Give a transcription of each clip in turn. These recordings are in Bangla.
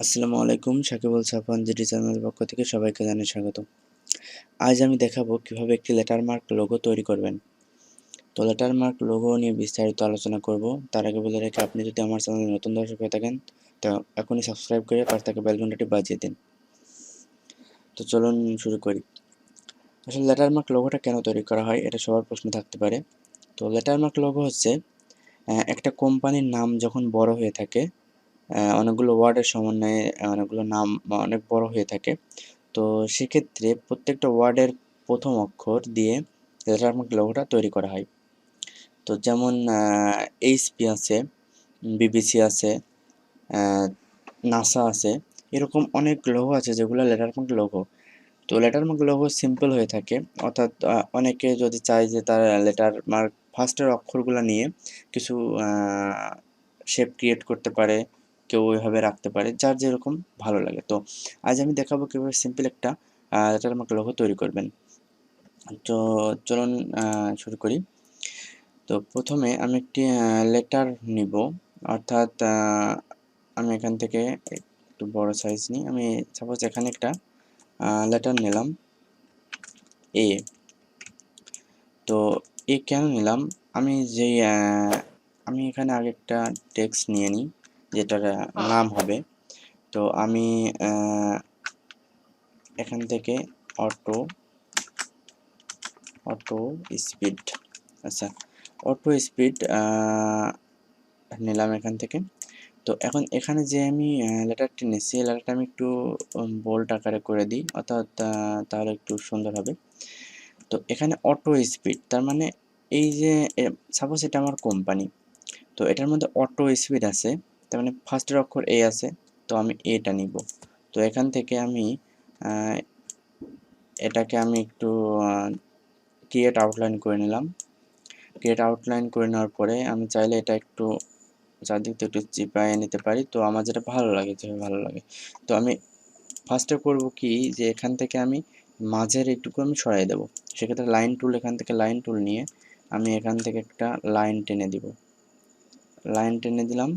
আসসালামু আলাইকুম, সাকিবুল সাফওয়ান জিডি চ্যানেলের পক্ষ থেকে সবাইকে জানাই স্বাগত। আজ আমি দেখাবো কিভাবে একটি লেটার মার্ক লোগো তৈরি করবেন। তো লেটার মার্ক লোগো নিয়ে বিস্তারিত আলোচনা করব। তার আগে বলে রাখি, আপনি যদি আমার চ্যানেলে নতুন দর্শক হয়ে থাকেন তো এখনই সাবস্ক্রাইব করে পাশে থাকা বেল ঘন্টাটি বাজিয়ে দিন। তো চলুন শুরু করি। আসলে লেটার মার্ক লোগোটা কেন তৈরি করা হয়, এটা সবার প্রশ্ন থাকতে পারে। তো লেটার মার্ক লোগো হচ্ছে একটা কোম্পানির নাম যখন বড় হয়ে থাকে, অনেকগুলো ওয়ার্ডের সমন্বয়ে অনেকগুলো নাম অনেক বড় হয়ে থাকে, তো সেক্ষেত্রে প্রত্যেকটা ওয়ার্ডের প্রথম অক্ষর দিয়ে লেটার মার্ক লোগোটা তৈরি করা হয়। তো যেমন এইচপি আছে, বিবিসি আছে, নাসা আছে, এরকম অনেক লোগো আছে যেগুলো লেটার মার্ক লোগো। তো লেটার মার্ক লোগো সিম্পল হয়ে থাকে, অর্থাৎ অনেকে যদি চায় যে তার লেটার মার্ক ফার্স্টের অক্ষরগুলো নিয়ে কিছু শেপ ক্রিয়েট করতে পারে, কেউ ওইভাবে রাখতে পারে, যার যেরকম ভালো লাগে। তো আজ আমি দেখাবো কীভাবে সিম্পল একটা লেটার মার্ক লোগো তৈরি করবেন। তো চলুন শুরু করি। তো প্রথমে আমি একটি লেটার নিব, অর্থাৎ আমি এখান থেকে একটু বড় সাইজ নিই। আমি সাপোজ এখানে একটা লেটার নিলাম এ। তো এ কেন নিলাম, আমি যেই আমি এখানে আগে একটা টেক্সট নিয়ে নিই যেটার নাম হবে। তো আমি এখান থেকে অটো স্পিড, আচ্ছা, অটো স্পিড নিলাম এখান থেকে। তো এখন এখানে যে আমি লেটারটি নিচ্ছি, লেটারটা আমি একটু বোল্ড আকারে করে দিই, অর্থাৎ তাহলে একটু সুন্দর হবে। তো এখানে অটো স্পিড তার মানে এই যে সাপোজ এটা আমার কোম্পানি, তো এটার মধ্যে অটো স্পিড আছে, তার মানে ফার্স্টের অক্ষর এ আছে, তো আমি এটা নিব। তো এখান থেকে আমি এটাকে আমি একটু ক্রিয়েট আউটলাইন করে নিলাম। ক্রিয়েট আউটলাইন করে নেওয়ার পরে আমি চাইলে এটা একটু চারদিক থেকে একটু চিপায়ে নিতে পারি, তো আমার যেটা ভালো লাগে, যেভাবে ভালো লাগে। তো আমি ফার্স্টে করব কি, যে এখান থেকে আমি মাঝের একটুকু আমি সরাই দেব। সেক্ষেত্রে লাইন টুল, এখান থেকে লাইন টুল নিয়ে আমি এখান থেকে একটা লাইন টেনে দিব। লাইন টেনে দিলাম।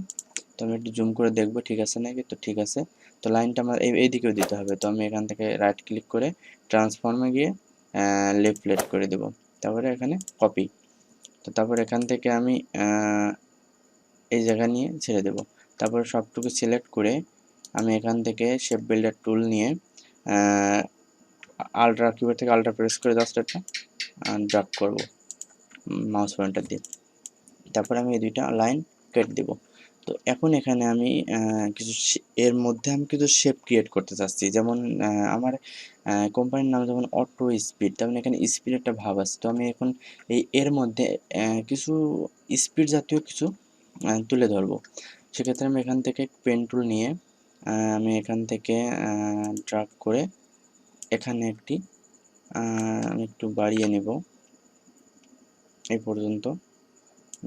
তো আমি একটু জুম করে দেখব ঠিক আছে নাকি। তো ঠিক আছে। তো লাইনটা আমার এইদিকেও দিতে হবে। তো আমি এখান থেকে রাইট ক্লিক করে ট্রান্সফর্মে গিয়ে লেফট করে দেব। তারপরে এখানে কপি। তো তারপর এখান থেকে আমি এই জায়গা নিয়ে ছেড়ে দেব। তারপর সবটুকু সিলেক্ট করে আমি এখান থেকে শেপ বিল্ডার টুল নিয়ে আল্ট্রা কিবোর্ড থেকে আল্ট্রা প্রেস করে জাস্ট একটা ড্র্যাগ করব মাউস পয়েন্টার দিয়ে। তারপর আমি এই দুইটা লাইন কেটে দেব। তো এখন এখানে আমি কিছু এর মধ্যে আমি কিছু শেপ ক্রিয়েট করতে চাচ্ছি। যেমন আমার কোম্পানির নাম যেমন অটো স্পিড, তার মানে এখানে স্পিড একটা ভাব আছে। তো আমি এখন এর মধ্যে কিছু স্পিড জাতীয় কিছু তুলে ধরবো। সেক্ষেত্রে আমি এখান থেকে পেন টুল নিয়ে আমি এখান থেকে ড্র্যাগ করে এখানে একটি আমি একটু বাড়িয়ে নেব এই পর্যন্ত।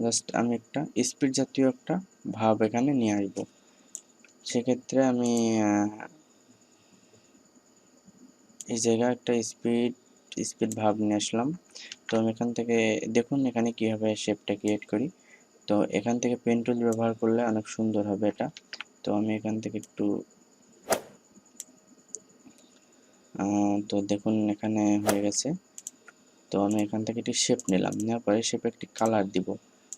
জাস্ট আমি একটা স্পিড জাতীয় একটা ভাব এখানে নিয়ে আসব। সেক্ষেত্রে আমি এই জায়গায় একটা স্পিড ভাব নিয়ে আসলাম। তো আমি এখান থেকে দেখুন এখানে কীভাবে শেপটা ক্রিয়েট করি। তো এখান থেকে পেন টুল ব্যবহার করলে অনেক সুন্দর হবে এটা। তো আমি এখান থেকে একটু তো দেখুন এখানে হয়ে গেছে। তো আমি এখান থেকে একটি শেপ নিলাম, নেওয়ার পরে শেপে একটি কালার দিব।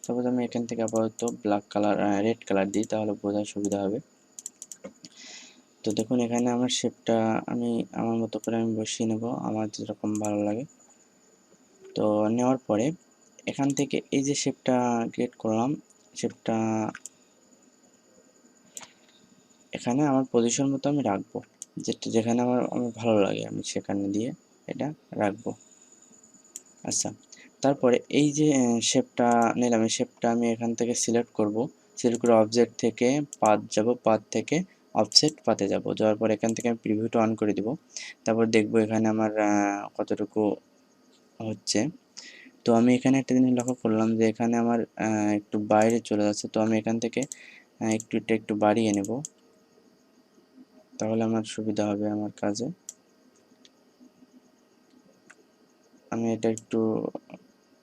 তারপর আমি এখান থেকে আপাতত ব্ল্যাক কালার রেড কালার দিই, তাহলে বোঝার সুবিধা হবে। তো দেখুন এখানে আমার শেপটা আমি আমার মতো করে আমি বসিয়ে নেব, আমার যেরকম ভালো লাগে। তো নেওয়ার পরে এখান থেকে এই যে শেপটা ক্রিয়েট করলাম, শেপটা এখানে আমার পজিশন মতো আমি রাখবো, যেখানে আমার ভালো লাগে আমি সেখানে দিয়ে এটা রাখবো। আচ্ছা, তারপরে এই যে শেপটা নিলাম, এই শেপটা আমি এখান থেকে সিলেক্ট করব। সিলেক্ট করে অবজেক্ট থেকে পাথ যাব, পাথ থেকে অফসেট পাথে যাব। যাওয়ার পর এখান থেকে আমি প্রিভিউটা অন করে দিব। তারপর দেখব এখানে আমার কতটুকু হচ্ছে। তো আমি এখানে একটা জিনিস লক্ষ্য করলাম যে এখানে আমার একটু বাইরে চলে যাচ্ছে। তো আমি এখান থেকে একটু বাড়িয়ে নেব, তাহলে আমার সুবিধা হবে আমার কাজে। আমি এটা একটু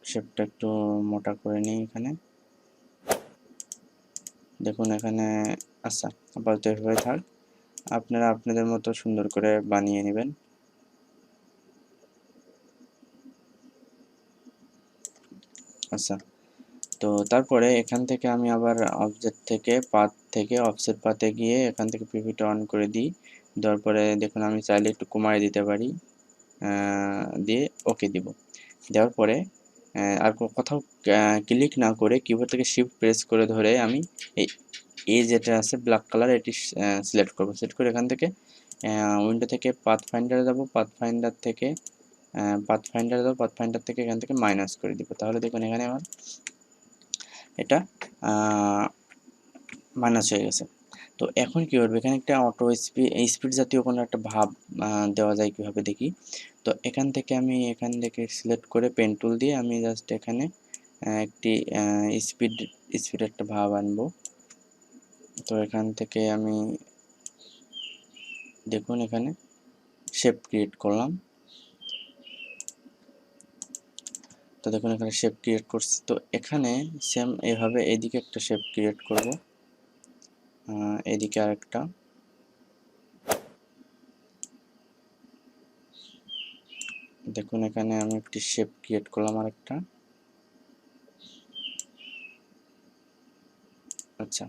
শেপটা একটু মোটা করে নিই এখানে। দেখুন এখানে আচ্ছা, আপাতত এভাবে থাক। আপনারা আপনাদের মতো সুন্দর করে বানিয়ে নেবেন। আচ্ছা, তো তারপরে এখান থেকে আমি আবার অবজেক্ট থেকে পাথ থেকে অফসেট পাথে গিয়ে এখান থেকে পিভিটা অন করে দিই। দেওয়ার পরে দেখুন আমি চাইলে একটু কমায় দিতে পারি, দিয়ে ওকে দিব। দেওয়ার পরে আর কোথাও ক্লিক না করে কিবোর্ড থেকে শিফট প্রেস করে ধরে আমি এই এই যেটা আছে ব্ল্যাক কালার এটি সিলেক্ট করব। সিলেক্ট করে এখান থেকে উইন্ডো থেকে পাথ ফাইন্ডারে যাব, পাথ ফাইন্ডার থেকে এখান থেকে মাইনাস করে দিব। তাহলে দেখুন এখানে আমার এটা মাইনাস হয়ে গেছে। তো এখন কি করবে, এখানে একটা অটো স্পিড জাতীয় কোনো একটা ভাব দেওয়া যায় কিভাবে দেখি। তো এখান থেকে সিলেক্ট করে পেন টুল দিয়ে আমি জাস্ট এখানে একটি স্পিড একটা ভাব আনবো। তো এখান থেকে আমি দেখুন এখানে শেপ ক্রিয়েট করলাম। তো দেখুন এখানে শেপ ক্রিয়েট করছি। তো এখানে সেম এভাবে এদিকে একটা শেপ ক্রিয়েট করব, এদিকে আরেকটা। দেখুন এখানে আমি একটি শেপ ক্রিয়েট করলাম আরেকটা। আচ্ছা,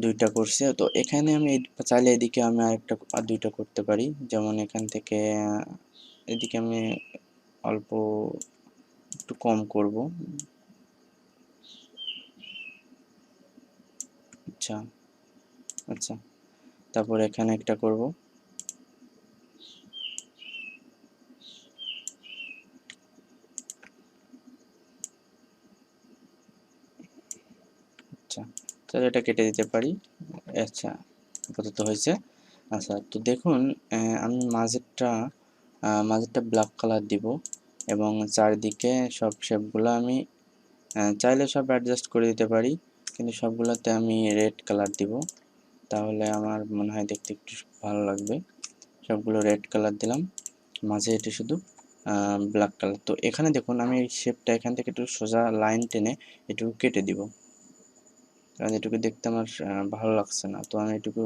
দুইটা করছি। তো এখানে আমি চাইলে এদিকে আমি আরেকটা দুইটা করতে পারি। যেমন এখান থেকে এদিকে আমি অল্প একটু কম করব। আচ্ছা আচ্ছা, তারপর এখানে একটা করব। আচ্ছা, তাহলে এটা কেটে দিতে পারি। আচ্ছা, আপাতত হয়েছে। আচ্ছা, তো দেখুন আমি মাঝেরটা ব্ল্যাক কালার দিব এবং চারদিকে সব শেপগুলো আমি চাইলে সব অ্যাডজাস্ট করে দিতে পারি, কিন্তু সবগুলোতে আমি রেড কালার দিব। তাহলে আমার মনে হয় দেখতে একটু ভালো লাগবে। সবগুলো রেড কালার দিলাম, মাঝে এটি শুধু ব্ল্যাক কালার। তো এখানে দেখুন আমি এই শেপটা এখান থেকে একটু সোজা লাইন টেনে এটুকু কেটে দিব, কারণ এটুকু দেখতে আমার ভালো লাগছে না। তো আমি এটুকু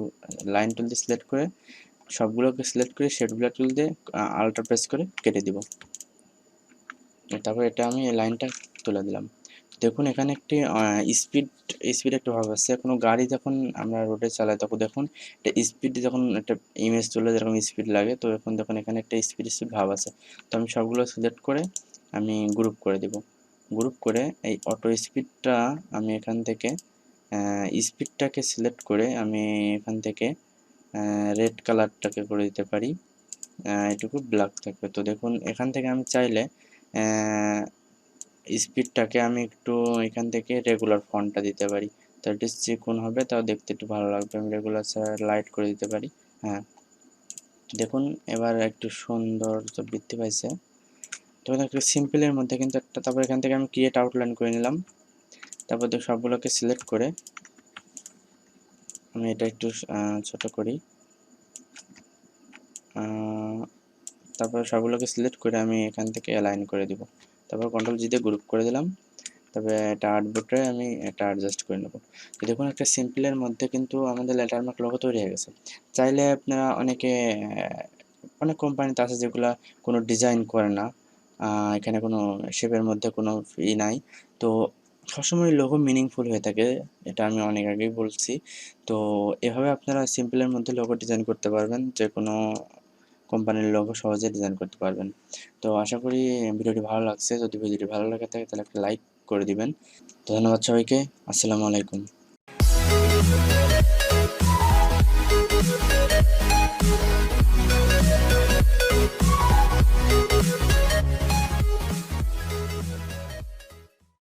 লাইন টুল দিয়ে সিলেক্ট করে সবগুলোকে সিলেক্ট করে শেডগুলো টুল দিয়ে আল্ট্রা প্রেস করে কেটে দিব। তারপর এটা আমি এই লাইনটা তুলে দিলাম। দেখুন এখানে একটি স্পিড স্পিড একটা ভাব আছে। কোনো গাড়ি যখন আমরা রোডে চালাই তখন দেখুন এটা স্পিড, যখন একটা ইমেজ তুলে যেরকম স্পিড লাগে, তো এখন দেখুন এখানে একটা স্পিড ভাব আছে। তো আমি সবগুলো সিলেক্ট করে আমি গ্রুপ করে দিব। গ্রুপ করে এই অটো স্পিডটা আমি এখান থেকে স্পিডটাকে সিলেক্ট করে আমি এখান থেকে রেড কালারটাকে করে দিতে পারি, এটুকু ব্ল্যাক থাকবে। তো দেখুন এখান থেকে আমি চাইলে স্পিডটাকে আমি একটু এখান থেকে রেগুলার ফন্টটা দিতে পারি, তো এটি চিকন হবে, তাও দেখতে একটু ভালো লাগবে। আমি রেগুলার লাইট করে দিতে পারি। হ্যাঁ, দেখুন এবার একটু সৌন্দর্য বৃদ্ধি পাইছে। তো একটু সিম্পলের মধ্যে কিন্তু একটা। তারপর এখান থেকে আমি ক্রিয়েট আউটলাইন করে নিলাম। তারপর সবগুলোকে সিলেক্ট করে আমি এটা একটু ছোট করি। তারপর সবগুলোকে সিলেক্ট করে আমি এখান থেকে অ্যালাইন করে দিব। তারপর কন্ট্রোল জি দিয়ে গ্রুপ করে দিলাম। তবে এটা আর্টবোর্ডে আমি এটা অ্যাডজাস্ট করে নেব। তো দেখুন একটা সিম্পলের মধ্যে কিন্তু আমাদের লেটারমার্ক লোগো তৈরি হয়ে গেছে। চাইলে আপনারা অনেক কোম্পানিতে আছে যেগুলা কোনো ডিজাইন করে না, এখানে কোনো শেপের মধ্যে কোনো নাই। তো সবসময় লোগো মিনিংফুল হয়ে থাকে, এটা আমি অনেক আগেই বলছি। তো এভাবে আপনারা সিম্পলের মধ্যে লোগো ডিজাইন করতে পারবেন, যে কোনো কোম্পানির লোগো সহজে ডিজাইন করতে পারবেন। তো আশা করি ভিডিওটি ভালো লাগছে। যদি ভিডিওটি ভালো লাগে থাকে তাহলে একটা লাইক করে দিবেন। ধন্যবাদ সবাইকে। আসসালামু আলাইকুম।